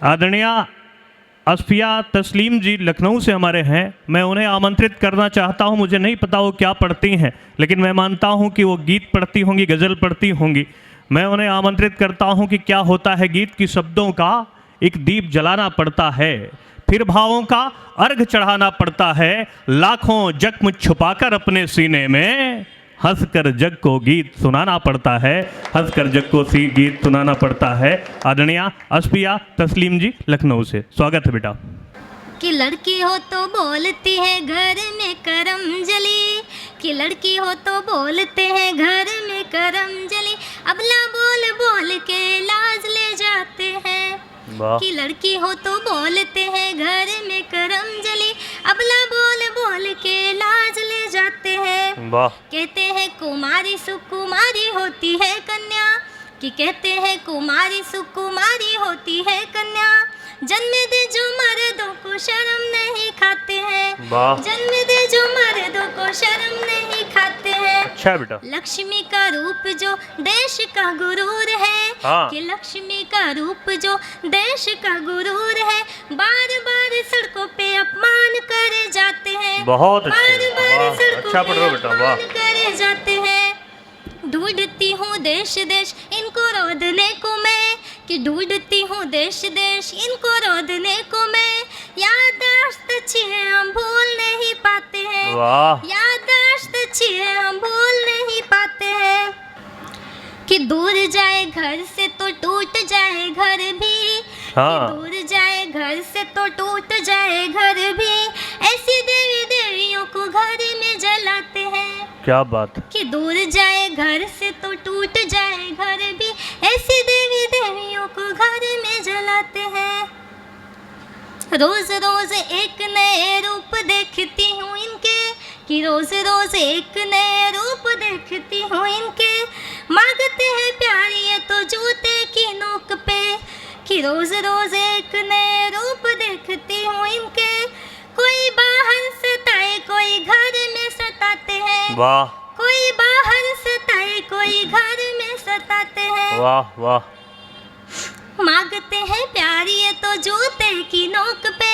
आदरणीय असफिया तस्लीम जी लखनऊ से हमारे हैं। मैं उन्हें आमंत्रित करना चाहता हूं। मुझे नहीं पता वो क्या पढ़ती हैं, लेकिन मैं मानता हूं कि वो गीत पढ़ती होंगी, गज़ल पढ़ती होंगी। मैं उन्हें आमंत्रित करता हूं कि क्या होता है गीत की शब्दों का एक दीप जलाना पड़ता है, फिर भावों का अर्घ चढ़ाना पड़ता है, लाखों जख्म छुपाकर अपने सीने में हंसकर जग को गीत सुनाना पड़ता है, हंसकर जग को गीत सुनाना पड़ता है। आदरणीय असफिया तस्लीम जी लखनऊ से, स्वागत है बेटा। कि लड़की हो तो बोलती है घर में करम जली, कि लड़की हो तो बोलते हैं घर में करम जली, अबला बोल बोल के लाज ले जाते हैं। कि लड़की हो तो बोलते हैं घर में करम जली, अबला बोल बोल के लाज ले जाते हैं। कहते हैं कुमारी सुकुमारी होती है कन्या, कि कहते हैं कुमारी सुकुमारी होती है कन्या, जन्म दे जो मर्दों को शर्म नहीं खाते हैं, जन्म दे जो मर्दों को शर्म नहीं खाते हैं। अच्छा बेटा। लक्ष्मी का रूप जो देश का गुरूर है, कि लक्ष्मी का रूप जो देश का गुरूर है, बार बार सड़कों पे अपमान करे जाते हैं, बहुत बार बार सड़कों पे बेटा, अपमान करे जाते हैं। ढूंढती हूँ देश देश इनको रोदने को मैं, कि ढूंढती हूँ देश देश इनको रोदने को मैं, याददाश्त अच्छी है हम भूल नहीं पाते हैं, याददाश्त अच्छी है हम भूल नहीं पाते हैं। कि दूर जाए घर से तो टूट जाए घर भी, दूर जाए घर से तो टूट जाए घर भी, ऐसी देवी देवियों को घर में जलाते हैं। क्या बात। कि दूर जाए घर से तो टूट जाए घर भी, ऐसी देवी देवियों को घर में जलाते हैं। रोज रोज एक नए रूप देखती हूँ इनके, कि रोज रोज एक नए रूप देखती हूँ इनके, मांगते हैं प्यार ये तो जूते की नोक पे, कि रोज रोज एक नए रूप देखती हूँ इनके, कोई बाहर सताए कोई घर में सताते हैं, वाह, कोई बाहर सताए कोई घर में सताते हैं। वाह वाह। मांगते हैं प्यार ये तो जूते की नोक पे,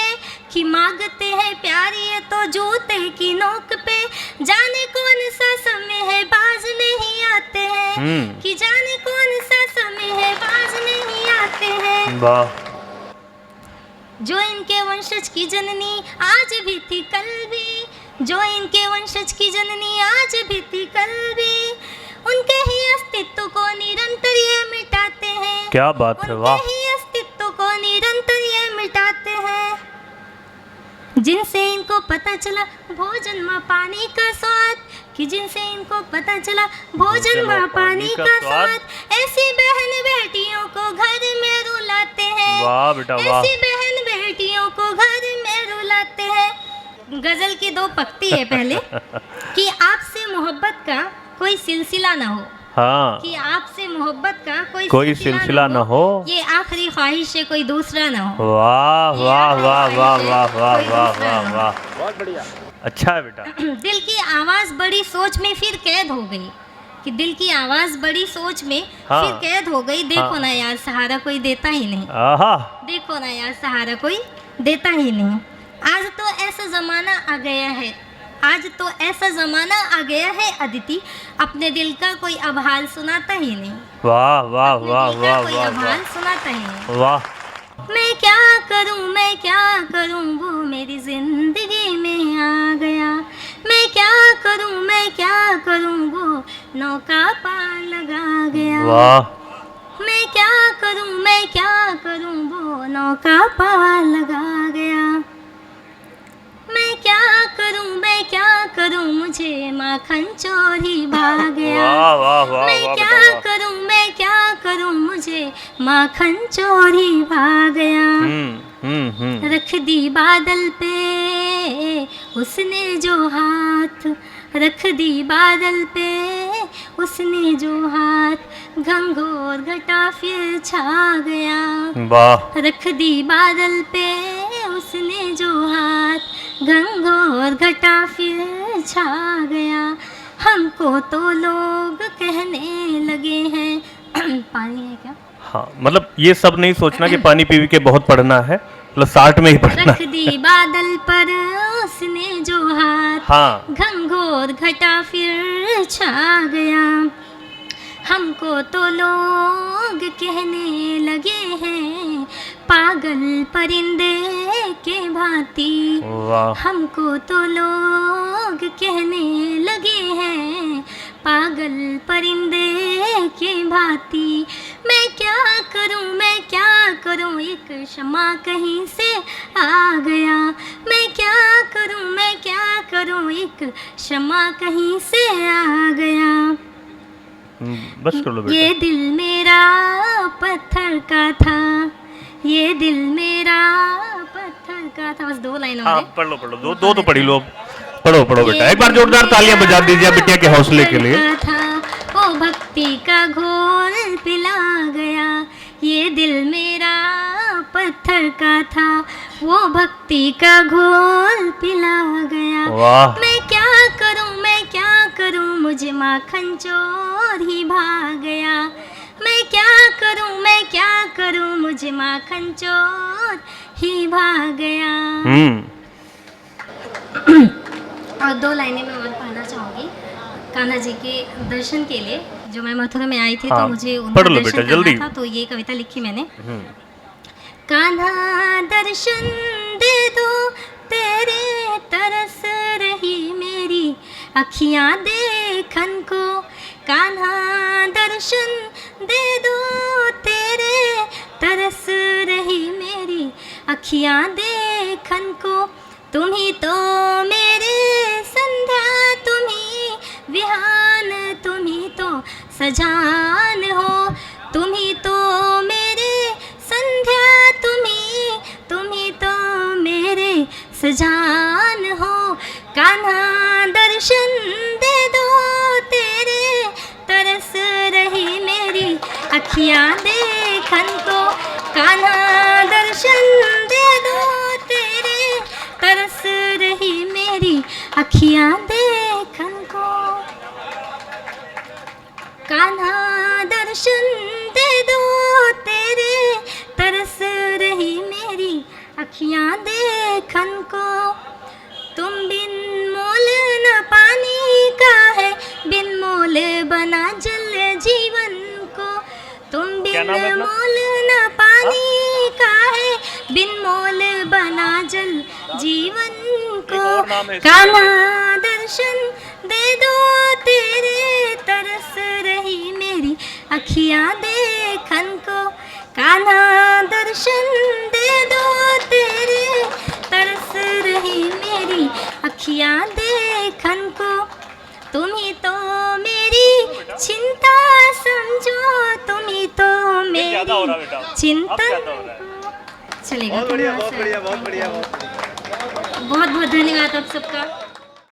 कि मांगते हैं प्यार ये तो जूते की नोक पे, जाने कौन सा समय है बाज नहीं आते हैं, कि जाने कौन सा समय है बाज नहीं आते हैं। वाह। जो इनके वंशज की जननी आज भी थी कल भी, जो इनके वंशज की जननी आज भी थी कल भी, उनके ही अस्तित्व को निरंतर ये मिटाते हैं। क्या बात है, वाह। उनके ही अस्तित्व को निरंतर ये मिटाते हैं। जिनसे इनको पता चला भोजन माँ पानी का स्वाद, कि जिनसे इनको पता चला भोजन माँ पानी का स्वाद, ऐसी बहन बेटियों को घर में रुलाते हैं। वाह बेटा वाह। ऐसी बहन बेटियों को घर में रुलाते हैं। गजल की दो पंक्ति है पहले, कि आपसे मोहब्बत का कोई सिलसिला ना हो, कि आपसे मोहब्बत का कोई सिलसिला ना हो, ये आखिरी ख्वाहिश है कोई दूसरा ना हो। वाह वाह वाह वाह वाह वाह वाह वाह वाह, बहुत बढ़िया। अच्छा है बेटा। दिल की आवाज़ बड़ी सोच में फिर कैद हो गई, कि दिल की आवाज़ बड़ी सोच में फिर कैद हो गई, देखो ना यार सहारा कोई देता ही नहीं, देखो ना यार सहारा कोई देता ही नहीं। आज तो ऐसा ज़माना आ गया है, आज तो ऐसा ज़माना आ गया है अदिति, अपने दिल का कोई अब हाल सुनाता ही नहीं। वाह वाह वाह वाह कोई वाह, अब हाल सुनाता ही नहीं। वाह। मैं क्या करूं वो मेरी जिंदगी में आ गया, मैं क्या करूं वो नौका पार लगा गया। वाह। मैं क्या करूं वो नौका पार लगा गया। मैं क्या करूं मुझे माखन चोरी भाग गया। वाह वाह वाह। मैं क्या करूं मुझे माखन चोरी भाग गया। रख दी बादल पे उसने जो हाथ, रख दी बादल पे उसने जो हाथ, घंघोर घटा फिर छा गया। वाह। रख दी बादल पे उसने जो हाथ, घंघोर घटा फिर छा गया। हमको तो लोग कहने लगे हैं पानी है क्या? हाँ, मतलब ये सब नहीं सोचना कि पानी पी के बहुत पढ़ना है, मतलब 60 में ही पढ़ना। रख दी बादल पर उसने जो हाथ, हाँ, घंघोर घटा फिर छा गया। हमको तो लोग कहने लगे हैं पागल परिंदे के भांति। वाह, हमको तो लोग कहने लगे हैं पागल परिंदे के भांति। मैं क्या करूं एक क्षमा कहीं से आ गया। मैं क्या करूं एक क्षमा कहीं से आ गया। बस कर लो बेटा। ये दिल मेरा पत्थर का था, ये दिल मेरा पत्थर का था। बस 2 लाइन हाँ, और है। पढ़ लो दो तो पढ़ी लो। पढ़ो बेटा, एक बार जोरदार तालियां बजा दीजिए बिटिया के हौसले के लिए। था वो भक्ति का घोल पिला गया। ये दिल मेरा पत्थर का था, वो भक्ति का घोल पिला गया। वाह, मैं क्या करूं मुझे माखन चोर ही भाग गया। मैं क्या करूं मुझे माखन चोर ही भाग गया। और 2 लाइनें मैं और पढ़ना चाहूँगी कान्हा जी के दर्शन के लिए। जो मैं मथुरा में आई थी हाँ, तो मुझे उनका पढ़ लो दर्शन बेटा, करना जल्दी। था, तो ये कविता लिखी मैंने। कान्हा दर्शन दे दो, तेरे तरस रही मेरी अखियाँ देखन को। कान्हा दर्शन दे दो, तेरे तरस रही मेरी अखियाँ देखन को। तुम ही तो मेरे संध्या, तुम ही विहान, तुम ही तो सजान हो। तुम ही तो मेरे संध्या, तुम ही तो मेरे सजान हो। कान्हा दर्शन दे दो, तेरे तरस रही मेरी अखियाँ देखन को। कान्हा दर्शन दे दो, तेरे तरस रही मेरी अखियाँ देखन को। कान्हा दर्शन दे दो, तेरे तरस रही मेरी अखियाँ देखन को। तुम बिन मोल न पानी का है, बिन मोल बना जल जीवन को। तुम बिन मोल न पानी का है, बिन मोल बना जल जीवन को। कान्हा दर्शन दे दो, तेरे तरस रही मेरी अखियाँ देखन को। कान्हा दर्शन दे दो, तेरे तरस रही मेरी अखियाँ देखन को। तुम ही तो मेरी चिंता समझो, तुम ही तो मेरी चिंता। चलेगा, बहुत बढ़िया, बहुत बढ़िया, बहुत बढ़िया, बहुत बढ़िया। बहुत बहुत धन्यवाद आप सबका।